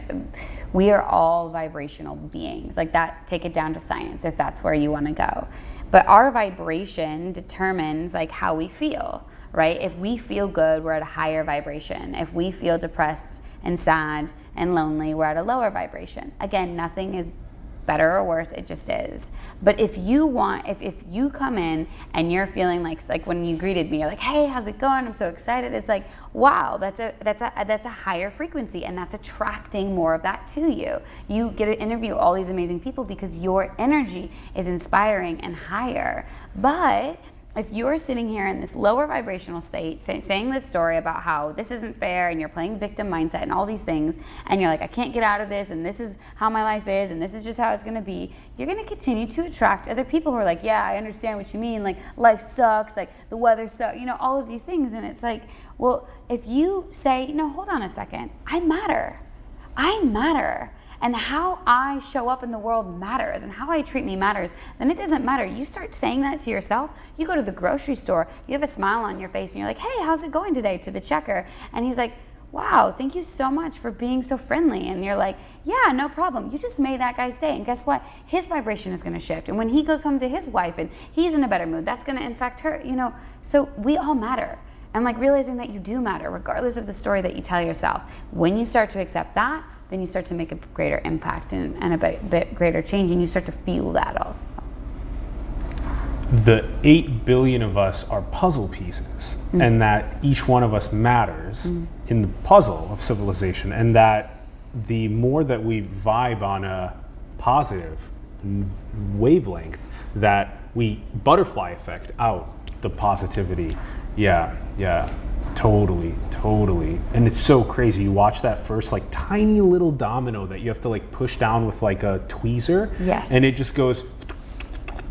we are all vibrational beings. Like that, take it down to science if that's where you want to go. But our vibration determines like how we feel. Right? If we feel good, we're at a higher vibration. If we feel depressed and sad and lonely, we're at a lower vibration. Again, nothing is better or worse, it just is. But if you come in and you're feeling like when you greeted me, you're like, hey, how's it going? I'm so excited. It's like, wow, that's a higher frequency, and that's attracting more of that to you. You get to interview all these amazing people because your energy is inspiring and higher. But if you're sitting here in this lower vibrational state, saying this story about how this isn't fair, and you're playing victim mindset and all these things, and you're like, I can't get out of this, and this is how my life is, and this is just how it's going to be, you're going to continue to attract other people who are like, yeah, I understand what you mean, like life sucks, like the weather sucks, all of these things. And it's like, well, if you say, no, hold on a second, I matter. And how I show up in the world matters, and how I treat me matters, then it doesn't matter. You start saying that to yourself. You go to the grocery store, you have a smile on your face, and you're like, hey, how's it going today, to the checker? And he's like, wow, thank you so much for being so friendly. And you're like, yeah, no problem. You just made that guy's day. And guess what? His vibration is going to shift. And when he goes home to his wife and he's in a better mood, that's going to infect her, So we all matter. And like realizing that you do matter, regardless of the story that you tell yourself. When you start to accept that, then you start to make a greater impact and a bit greater change, and you start to feel that also. the 8 billion of us are puzzle pieces, and that each one of us matters in the puzzle of civilization, and that the more that we vibe on a positive wavelength, that we butterfly effect out the positivity. Yeah, totally. And it's so crazy. You watch that first like tiny little domino that you have to like push down with like a tweezer. Yes. And it just goes.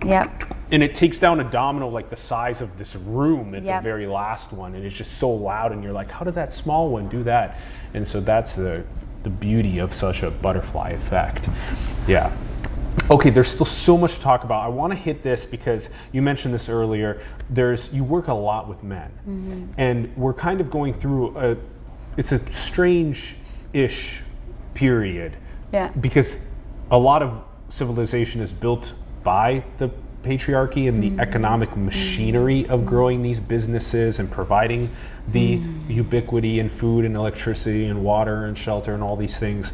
Yep. And it takes down a domino like the size of this room at Yep. the very last one. And it's just so loud, and you're like, how did that small one do that? And so that's the beauty of such a butterfly effect. Yeah. Okay, there's still so much to talk about. I want to hit this because you mentioned this earlier. You work a lot with men, and we're kind of going through it's a strange-ish period. Yeah. Because a lot of civilization is built by the patriarchy and the economic machinery of growing these businesses and providing the ubiquity and food and electricity and water and shelter and all these things,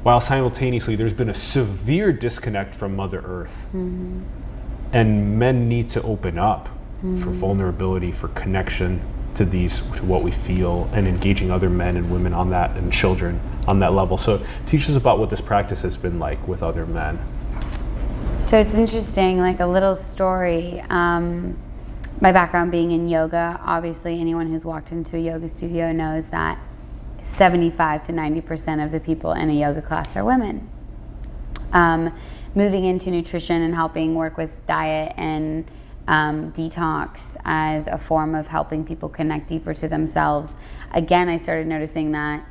while simultaneously there's been a severe disconnect from Mother Earth. And men need to open up for vulnerability, for connection to what we feel, and engaging other men and women on that, and children on that level. So teach us about what this practice has been like with other men. So it's interesting, like a little story. My background being in yoga, obviously anyone who's walked into a yoga studio knows that 75 to 90% of the people in a yoga class are women. Moving into nutrition and helping work with diet and detox as a form of helping people connect deeper to themselves. Again, I started noticing that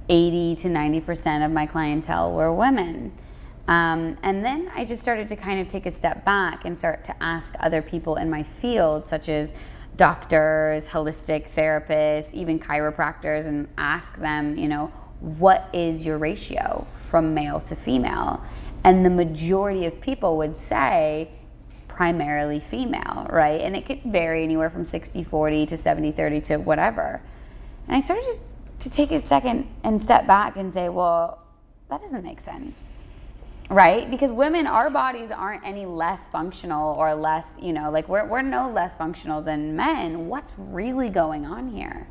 80 to 90% of my clientele were women. And then I just started to kind of take a step back and start to ask other people in my field, such as doctors, holistic therapists, even chiropractors, and ask them, what is your ratio from male to female? And the majority of people would say primarily female, right? And it could vary anywhere from 60-40 to 70-30 to whatever. And I started just to take a second and step back and say, well, that doesn't make sense. Right? Because women, our bodies aren't any less functional or less, we're no less functional than men. What's really going on here?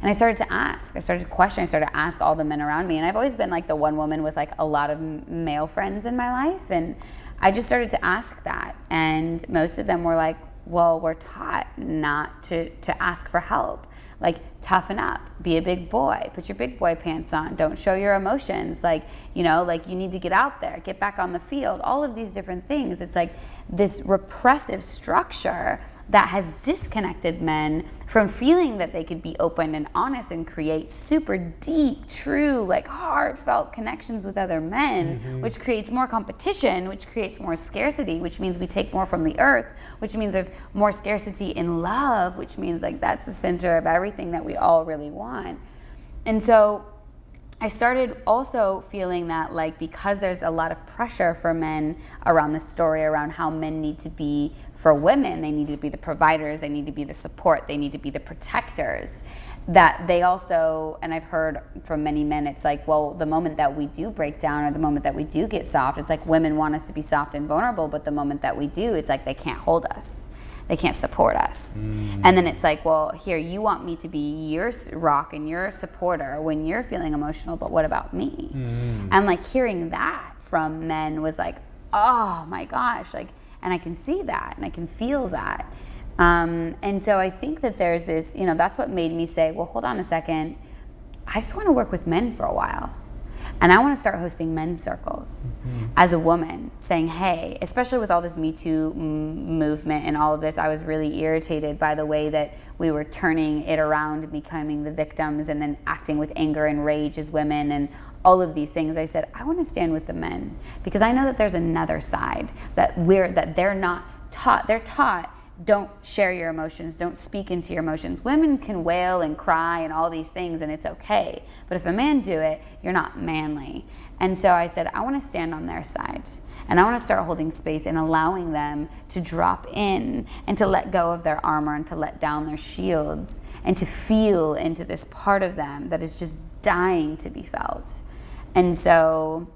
And I started to ask, I started to question, I started to ask all the men around me. And I've always been like the one woman with like a lot of male friends in my life. And I just started to ask that. And most of them were like, well, we're taught not to ask for help. Like, toughen up, be a big boy, put your big boy pants on, don't show your emotions, you need to get out there, get back on the field, all of these different things. It's like this repressive structure that has disconnected men from feeling that they could be open and honest and create super deep, true, heartfelt connections with other men, which creates more competition, which creates more scarcity, which means we take more from the earth, which means there's more scarcity in love, which means that's the center of everything that we all really want. And so I started also feeling that because there's a lot of pressure for men around the story around how men need to be for women, they need to be the providers, they need to be the support, they need to be the protectors, that they also, and I've heard from many men, it's well, the moment that we do break down or the moment that we do get soft, it's women want us to be soft and vulnerable, but the moment that we do, it's they can't hold us. They can't support us. And then it's well, here, you want me to be your rock and your supporter when you're feeling emotional, but what about me? And hearing that from men was oh my gosh, and I can see that and I can feel that. And so I think that there's this, that's what made me say, well, hold on a second. I just want to work with men for a while. And I want to start hosting men's circles as a woman, saying, hey, especially with all this Me Too movement and all of this, I was really irritated by the way that we were turning it around and becoming the victims and then acting with anger and rage as women and all of these things. I said, I want to stand with the men because I know that there's another side that they're not taught. They're taught, don't share your emotions, don't speak into your emotions. Women can wail and cry and all these things and it's okay. But if a man do it, you're not manly. And so I said, I want to stand on their side. And I want to start holding space and allowing them to drop in and to let go of their armor and to let down their shields and to feel into this part of them that is just dying to be felt. And so,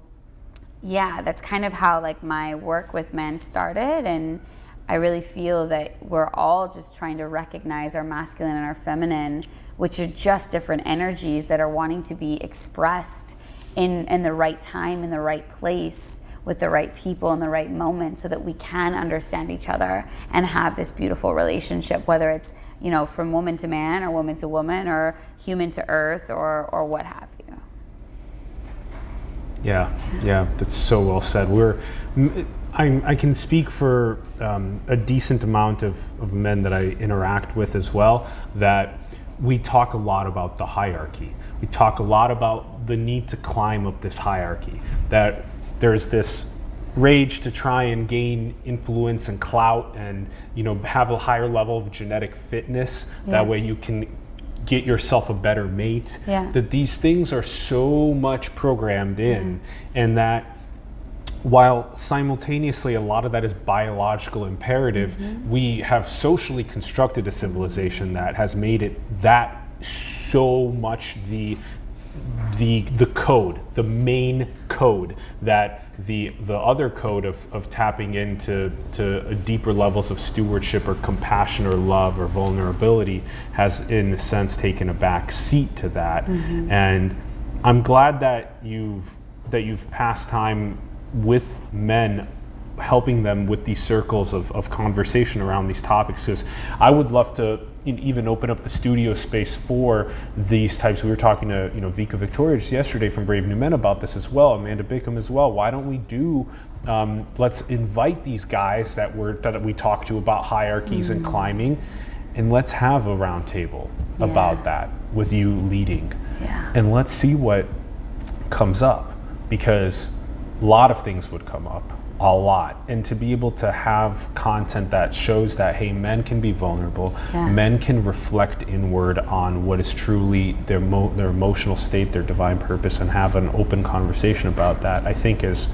yeah, that's kind of how my work with men started. And I really feel that we're all just trying to recognize our masculine and our feminine, which are just different energies that are wanting to be expressed in the right time, in the right place, with the right people in the right moment, so that we can understand each other and have this beautiful relationship, whether it's, you know, from woman to man or woman to woman or human to earth or what have you. Yeah, that's so well said. I can speak for a decent amount of men that I interact with as well, that we talk a lot about the hierarchy. We talk a lot about the need to climb up this hierarchy, that there's this rage to try and gain influence and clout and, you know, have a higher level of genetic fitness. That way you can get yourself a better mate. That these things are so much programmed in, and that while simultaneously a lot of that is biological imperative, we have socially constructed a civilization that has made it that so much the code, the main code, that the other code of tapping into deeper levels of stewardship or compassion or love or vulnerability has in a sense taken a back seat to that. And I'm glad that you've passed time with men, helping them with these circles of conversation around these topics, because I would love to even open up the studio space for these types. We were talking to, you know, Vika Victoria just yesterday from Brave New Men about this as well, Amanda Biccum as well. Why don't we do, let's invite these guys that we talk to about hierarchies and climbing, and let's have a round table about that with you leading. And let's see what comes up, because a lot of things would come up, a lot. And to be able to have content that shows that, hey, men can be vulnerable, men can reflect inward on what is truly their emotional state, their divine purpose, and have an open conversation about that, I think that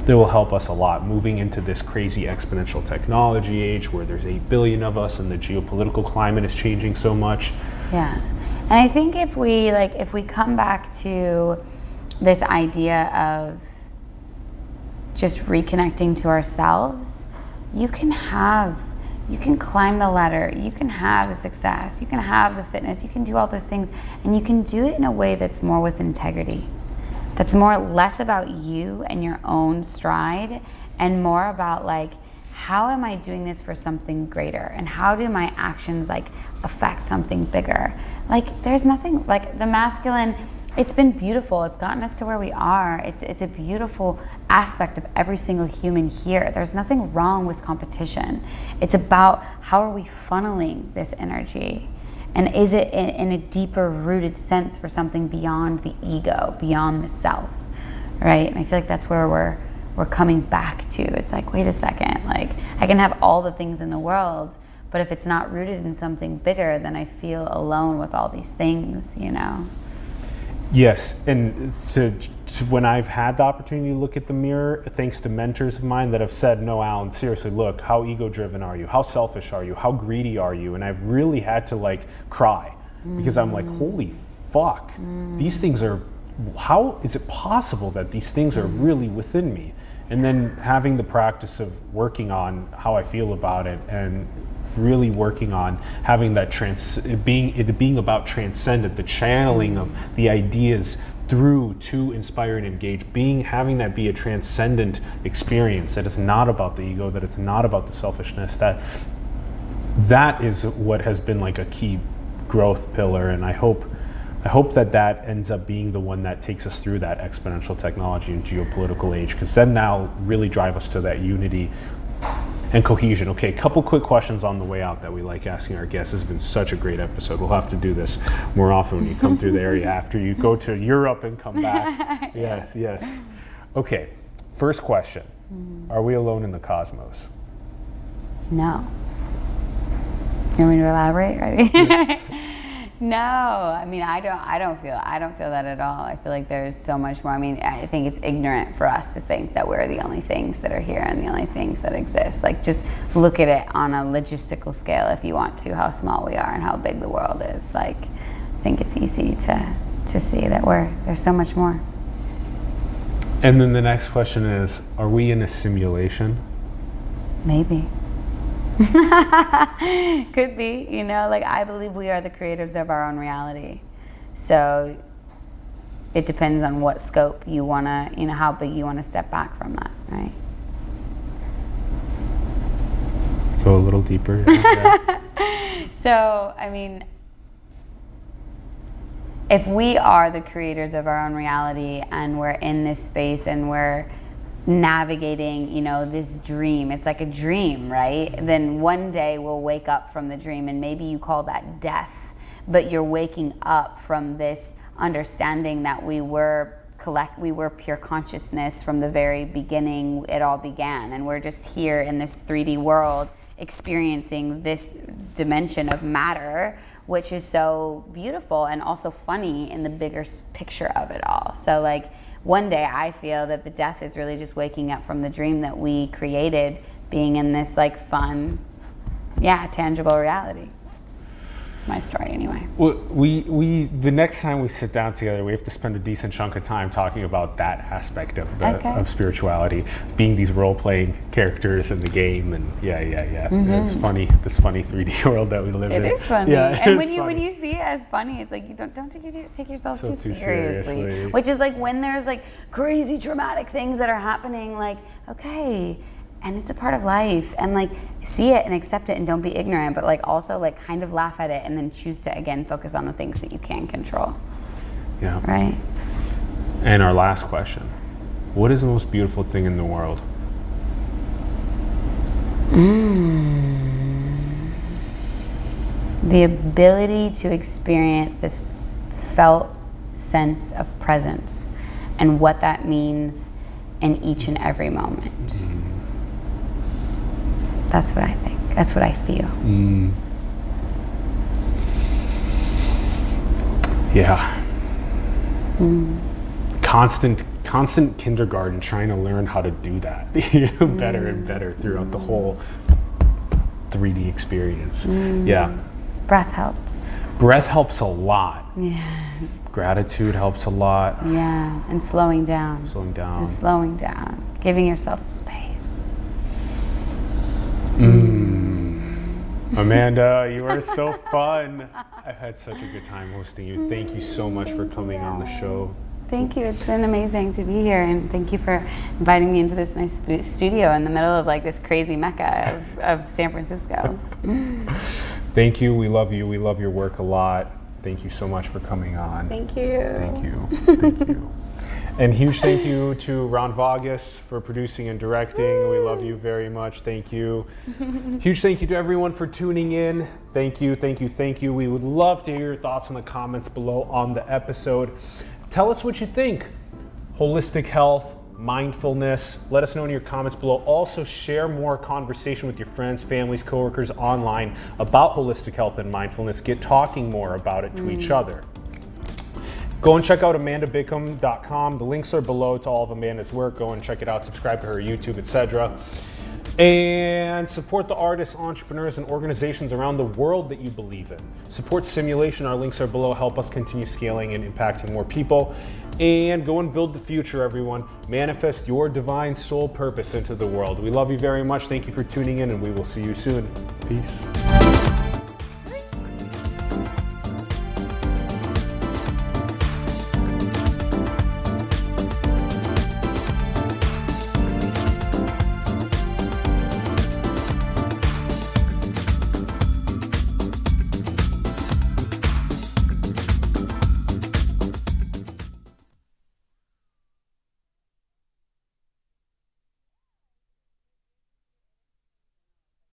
will help us a lot moving into this crazy exponential technology age where there's 8 billion of us and the geopolitical climate is changing so much. And I think if we come back to this idea of just reconnecting to ourselves, you can climb the ladder, you can have the success, you can have the fitness, you can do all those things, and you can do it in a way that's more with integrity, that's less about you and your own stride, and more about like, how am I doing this for something greater, and how do my actions like affect something bigger? Like, there's nothing like the masculine. It's been beautiful. It's gotten us to where we are. It's a beautiful aspect of every single human here. There's nothing wrong with competition. It's about how are we funneling this energy, and is it in a deeper rooted sense for something beyond the ego, beyond the self, right? And I feel like that's where we're coming back to. It's like, wait a second, like I can have all the things in the world, but if it's not rooted in something bigger, then I feel alone with all these things, you know? Yes, and when I've had the opportunity to look at the mirror, thanks to mentors of mine that have said, no, Alan, seriously, look, how ego-driven are you? How selfish are you? How greedy are you? And I've really had to like cry, because I'm like, holy fuck, these things are, how is it possible that these things are really within me? And then having the practice of working on how I feel about it, and really working on having that being about transcendent, the channeling of the ideas through to inspire and engage, having that be a transcendent experience, that it's not about the ego, that it's not about the selfishness, that is what has been like a key growth pillar. And I hope that ends up being the one that takes us through that exponential technology and geopolitical age, because then that'll really drive us to that unity and cohesion. Okay, a couple quick questions on the way out that we like asking our guests. This has been such a great episode. We'll have to do this more often when you come through the area after you go to Europe and come back. Yes. Okay, first question. Are we alone in the cosmos? No. You want me to elaborate? No, I mean, I don't feel that at all. I feel like there's so much more. I mean, I think it's ignorant for us to think that we're the only things that are here and the only things that exist. Like, just look at it on a logistical scale if you want to, how small we are and how big the world is. Like, I think it's easy to see that there's so much more. And then the next question is, are we in a simulation? Maybe. Could be, you know, like I believe we are the creators of our own reality. So it depends on what scope you want to, you know, how big you want to step back from that, right? Go a little deeper. Yeah. So, I mean, if we are the creators of our own reality and we're in this space and we're navigating, you know, this dream, it's like a dream, right? Then one day we'll wake up from the dream, and maybe you call that death, but you're waking up from this understanding that we were pure consciousness from the very beginning. It all began, and we're just here in this 3D world experiencing this dimension of matter, which is so beautiful and also funny in the bigger picture of it all. So like one day I feel that the death is really just waking up from the dream that we created, being in this like fun, tangible reality. It's my story anyway. Well, we the next time we sit down together, we have to spend a decent chunk of time talking about that aspect of of spirituality, being these role-playing characters in the game, and Mm-hmm. It's funny, this funny 3D world that we live in. It is funny, yeah, and when you see it as funny, it's like you don't take yourself too seriously. Which is like when there's like crazy traumatic things that are happening, like okay. And it's a part of life, and like see it and accept it and don't be ignorant, but like also like kind of laugh at it and then choose to again focus on the things that you can control. Yeah. Right. And our last question, what is the most beautiful thing in the world? The ability to experience this felt sense of presence and what that means in each and every moment. That's what I think. That's what I feel. Yeah. Constant kindergarten, trying to learn how to do that better and better throughout the whole 3D experience. Yeah. Breath helps. Breath helps a lot. Yeah. Gratitude helps a lot. Yeah. And slowing down. Just slowing down. Giving yourself space. Amanda, you are so fun. I've had such a good time hosting you. Thank you so much for coming on the show. Thank you. It's been amazing to be here, and thank you for inviting me into this nice studio in the middle of like this crazy mecca of San Francisco. Thank you. We love you. We love your work a lot. Thank you so much for coming on. Thank you. Thank you. Thank you. And huge thank you to Ron Vargas for producing and directing. We love you very much. Thank you. Huge thank you to everyone for tuning in. Thank you, thank you, thank you. We would love to hear your thoughts in the comments below on the episode. Tell us what you think. Holistic health, mindfulness. Let us know in your comments below. Also share more conversation with your friends, families, coworkers online about holistic health and mindfulness. Get talking more about it to each other. Go and check out amandabiccum.com. The links are below to all of Amanda's work. Go and check it out. Subscribe to her YouTube, etc. And support the artists, entrepreneurs, and organizations around the world that you believe in. Support Simulation. Our links are below. Help us continue scaling and impacting more people. And go and build the future, everyone. Manifest your divine soul purpose into the world. We love you very much. Thank you for tuning in, and we will see you soon. Peace.